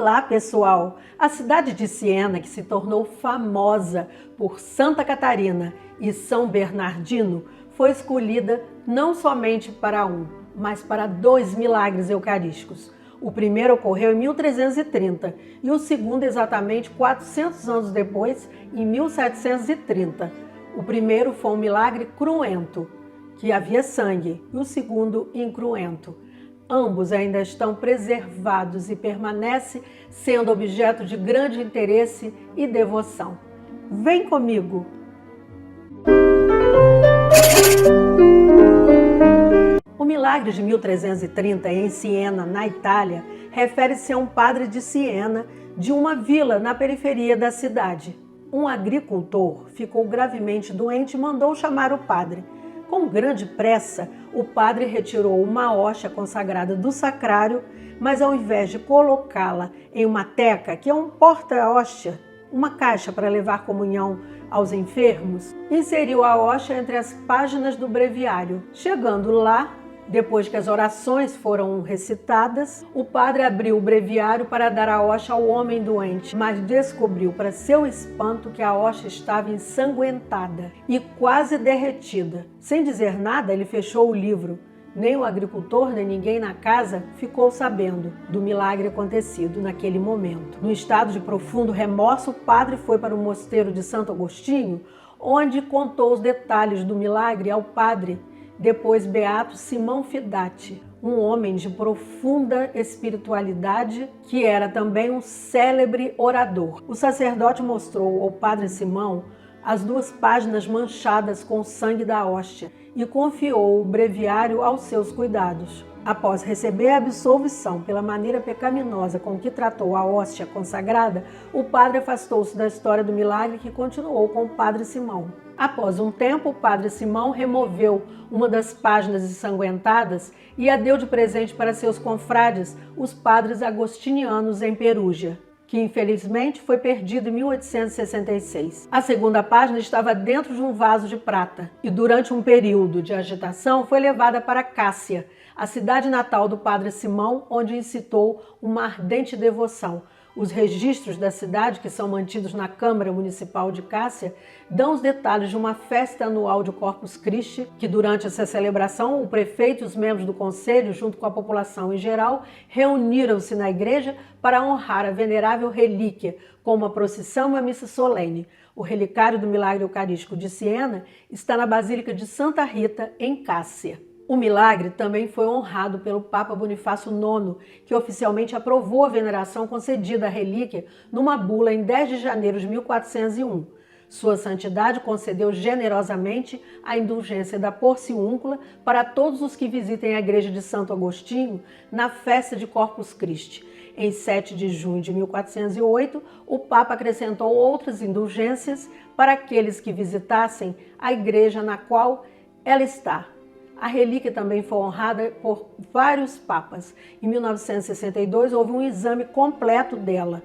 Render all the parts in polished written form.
Olá, pessoal! A cidade de Siena, que se tornou famosa por Santa Catarina e São Bernardino, foi escolhida não somente para mas para 2 milagres eucarísticos. O primeiro ocorreu em 1330 e o segundo exatamente 400 anos depois, em 1730. O primeiro foi um milagre cruento, que havia sangue, e o segundo incruento. Ambos ainda estão preservados e permanecem sendo objeto de grande interesse e devoção. Vem comigo! O milagre de 1330 em Siena, na Itália, refere-se a um padre de Siena, de uma vila na periferia da cidade. Um agricultor ficou gravemente doente e mandou chamar o padre. Com grande pressa, o padre retirou uma hóstia consagrada do sacrário, mas ao invés de colocá-la em uma teca, que é um porta-hóstia, uma caixa para levar comunhão aos enfermos, inseriu a hóstia entre as páginas do breviário. Chegando lá, depois que as orações foram recitadas, o padre abriu o breviário para dar a hóstia ao homem doente, mas descobriu, para seu espanto, que a hóstia estava ensanguentada e quase derretida. Sem dizer nada, ele fechou o livro. Nem o agricultor, nem ninguém na casa ficou sabendo do milagre acontecido naquele momento. No estado de profundo remorso, o padre foi para o mosteiro de Santo Agostinho, onde contou os detalhes do milagre ao padre, depois beato Simão Fidati, um homem de profunda espiritualidade que era também um célebre orador. O sacerdote mostrou ao padre Simão as 2 páginas manchadas com o sangue da hóstia e confiou o breviário aos seus cuidados. Após receber a absolvição pela maneira pecaminosa com que tratou a hóstia consagrada, o padre afastou-se da história do milagre, que continuou com o padre Simão. Após um tempo, o padre Simão removeu uma das páginas ensanguentadas e a deu de presente para seus confrades, os padres agostinianos em Perugia, que infelizmente foi perdido em 1866. A segunda página estava dentro de um vaso de prata e durante um período de agitação foi levada para Cássia, a cidade natal do padre Simão, onde incitou uma ardente devoção. Os registros da cidade, que são mantidos na Câmara Municipal de Cássia, dão os detalhes de uma festa anual de Corpus Christi, que durante essa celebração o prefeito e os membros do conselho, junto com a população em geral, reuniram-se na igreja para honrar a venerável relíquia, com uma procissão e uma missa solene. O relicário do milagre eucarístico de Siena está na Basílica de Santa Rita, em Cássia. O milagre também foi honrado pelo Papa Bonifácio IX, que oficialmente aprovou a veneração concedida à relíquia numa bula em 10 de janeiro de 1401. Sua Santidade concedeu generosamente a indulgência da porciúncula para todos os que visitem a igreja de Santo Agostinho na festa de Corpus Christi. Em 7 de junho de 1408, o Papa acrescentou outras indulgências para aqueles que visitassem a igreja na qual ela está. A relíquia também foi honrada por vários papas. Em 1962, houve um exame completo dela.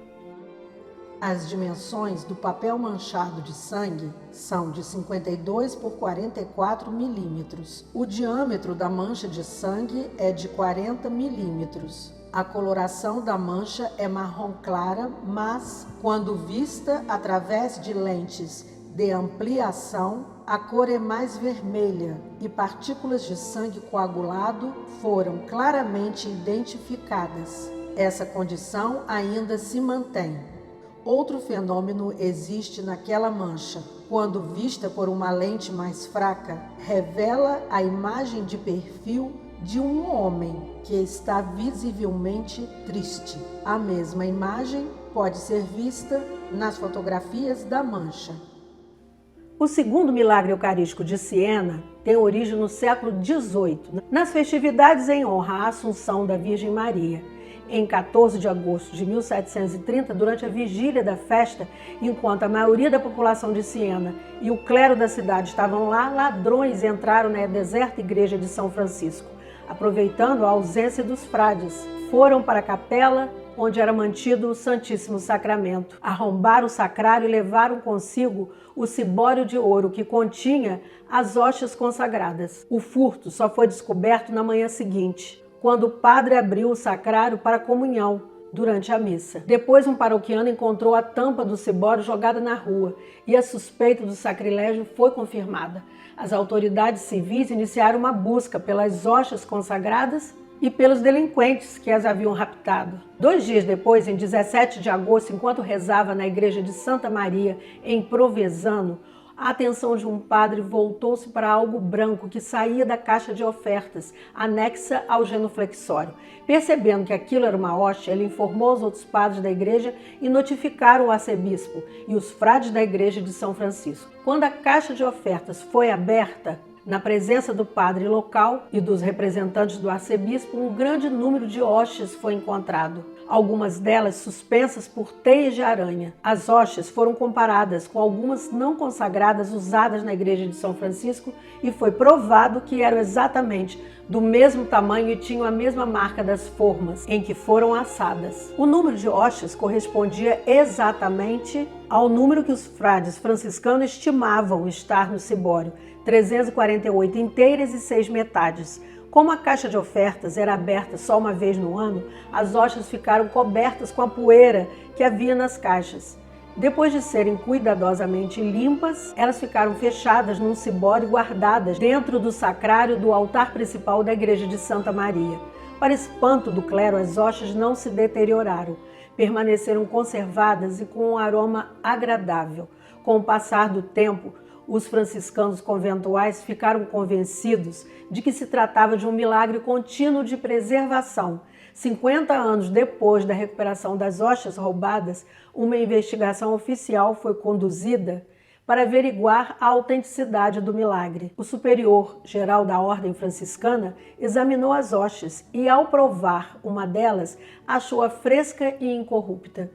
As dimensões do papel manchado de sangue são de 52 por 44 milímetros. O diâmetro da mancha de sangue é de 40 milímetros. A coloração da mancha é marrom clara, mas, quando vista através de lentes de ampliação, a cor é mais vermelha e partículas de sangue coagulado foram claramente identificadas. Essa condição ainda se mantém. Outro fenômeno existe naquela mancha. Quando vista por uma lente mais fraca, revela a imagem de perfil de um homem que está visivelmente triste. A mesma imagem pode ser vista nas fotografias da mancha. O segundo milagre eucarístico de Siena tem origem no século XVIII, nas festividades em honra à Assunção da Virgem Maria. Em 14 de agosto de 1730, durante a vigília da festa, enquanto a maioria da população de Siena e o clero da cidade estavam lá, ladrões entraram na deserta igreja de São Francisco. Aproveitando a ausência dos frades, foram para a capela onde era mantido o Santíssimo Sacramento. Arrombaram o sacrário e levaram consigo o cibório de ouro que continha as hóstias consagradas. O furto só foi descoberto na manhã seguinte, quando o padre abriu o sacrário para a comunhão. durante a missa. Depois, um paroquiano encontrou a tampa do cibório jogada na rua e a suspeita do sacrilégio foi confirmada. As autoridades civis iniciaram uma busca pelas hóstias consagradas e pelos delinquentes que as haviam raptado. 2 dias depois, em 17 de agosto, enquanto rezava na igreja de Santa Maria, em Provenzano, a atenção de um padre voltou-se para algo branco que saía da caixa de ofertas, anexa ao genuflexório. Percebendo que aquilo era uma hóstia, ele informou os outros padres da igreja e notificaram o arcebispo e os frades da igreja de São Francisco. Quando a caixa de ofertas foi aberta, na presença do padre local e dos representantes do arcebispo, um grande número de hóstias foi encontrado, algumas delas suspensas por teias de aranha. As hóstias foram comparadas com algumas não consagradas usadas na igreja de São Francisco e foi provado que eram exatamente do mesmo tamanho e tinham a mesma marca das formas em que foram assadas. O número de hóstias correspondia exatamente ao número que os frades franciscanos estimavam estar no cibório, 348 inteiras e 6 metades. Como a caixa de ofertas era aberta só uma vez no ano, as hóstias ficaram cobertas com a poeira que havia nas caixas. Depois de serem cuidadosamente limpas, elas ficaram fechadas num cibório e guardadas dentro do sacrário do altar principal da igreja de Santa Maria. Para espanto do clero, as hóstias não se deterioraram, permaneceram conservadas e com um aroma agradável. Com o passar do tempo, os franciscanos conventuais ficaram convencidos de que se tratava de um milagre contínuo de preservação. 50 anos depois da recuperação das hóstias roubadas, uma investigação oficial foi conduzida para averiguar a autenticidade do milagre. O superior geral da Ordem Franciscana examinou as hóstias e, ao provar uma delas, achou-a fresca e incorrupta.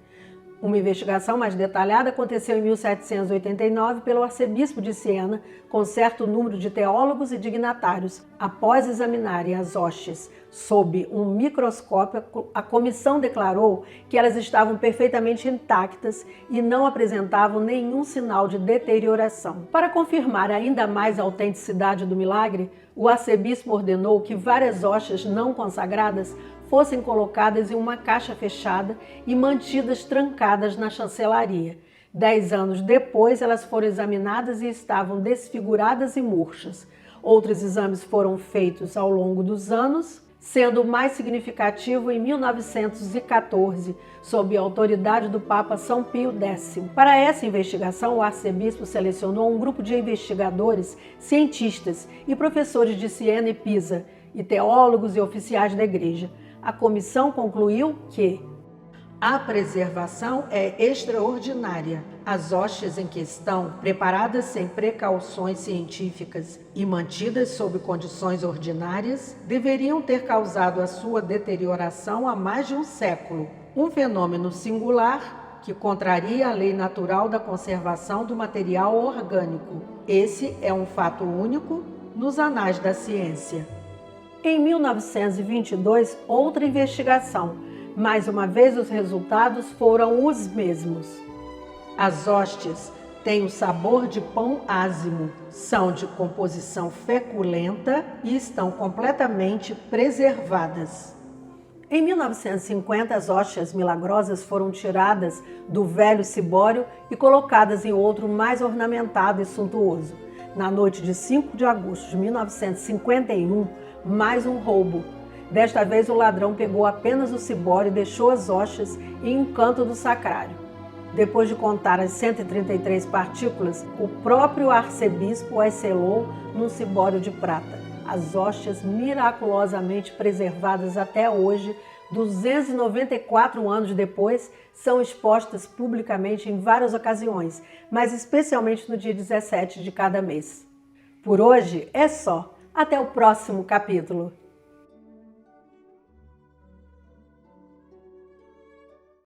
Uma investigação mais detalhada aconteceu em 1789 pelo arcebispo de Siena, com certo número de teólogos e dignatários. Após examinarem as hóstias sob um microscópio, a comissão declarou que elas estavam perfeitamente intactas e não apresentavam nenhum sinal de deterioração. Para confirmar ainda mais a autenticidade do milagre, o arcebispo ordenou que várias hóstias não consagradas fossem colocadas em uma caixa fechada e mantidas trancadas na chancelaria. 10 anos depois, elas foram examinadas e estavam desfiguradas e murchas. Outros exames foram feitos ao longo dos anos, sendo o mais significativo em 1914, sob a autoridade do Papa São Pio X. Para essa investigação, o arcebispo selecionou um grupo de investigadores, cientistas e professores de Siena e Pisa, e teólogos e oficiais da igreja. A comissão concluiu que a preservação é extraordinária. As hóstias em questão, preparadas sem precauções científicas e mantidas sob condições ordinárias, deveriam ter causado a sua deterioração há mais de um século. Um fenômeno singular que contraria a lei natural da conservação do material orgânico. Esse é um fato único nos anais da ciência. Em 1922, outra investigação. Mais uma vez, os resultados foram os mesmos. As hóstias têm o sabor de pão ázimo, são de composição feculenta e estão completamente preservadas. Em 1950, as hóstias milagrosas foram tiradas do velho cibório e colocadas em outro mais ornamentado e suntuoso. Na noite de 5 de agosto de 1951, mais um roubo. Desta vez, o ladrão pegou apenas o cibório e deixou as hóstias em um canto do sacrário. Depois de contar as 133 partículas, o próprio arcebispo as selou num cibório de prata. As hóstias miraculosamente preservadas até hoje, 294 anos depois, são expostas publicamente em várias ocasiões, mas especialmente no dia 17 de cada mês. Por hoje é só. Até o próximo capítulo.